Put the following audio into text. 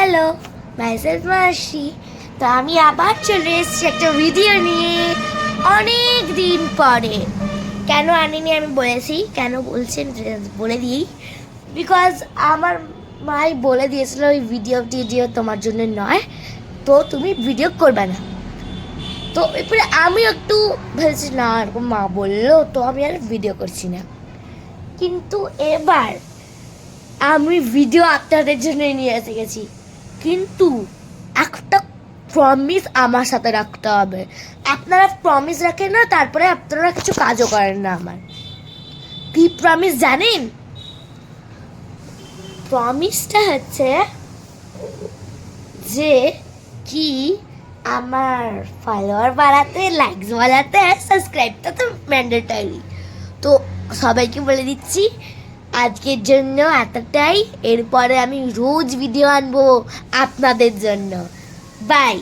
Hello, myself মাসি। তো আমি আবার চলে এসেছি একটা ভিডিও নিয়ে অনেক দিন পরে। কেন আনিনি আমি বলেছি, কেন বলছেন বলে দিই। বিকজ আমার মাই বলে দিয়েছিল ওই ভিডিও তোমার জন্য নয়, তো তুমি ভিডিও করবে না। তো এরপরে আমি একটু ভেবেছি না, এরকম মা বললো তো আমি আর ভিডিও করছি না। কিন্তু এবার আমি ভিডিও আপনাদের জন্য নিয়ে এসে গেছি, কিন্তু একটা প্রমিস আমার সাথে রাখতে হবে। আপনারা প্রমিস রাখেন না, তারপরে আপনারা কিছু কাজও করেন না। আমার কি প্রমিস জানেন? প্রমিসটা হচ্ছে যে কি, আমার ফলোয়ার বাড়াতে, লাইকস বাড়াতে আর সাবস্ক্রাইবটা তো ম্যান্ডেটরি। তো সবাইকে বলে দিচ্ছি আজকের জন্য এতটাই। এরপরে আমি রোজ ভিডিও আনবো আপনাদের জন্য। বাই।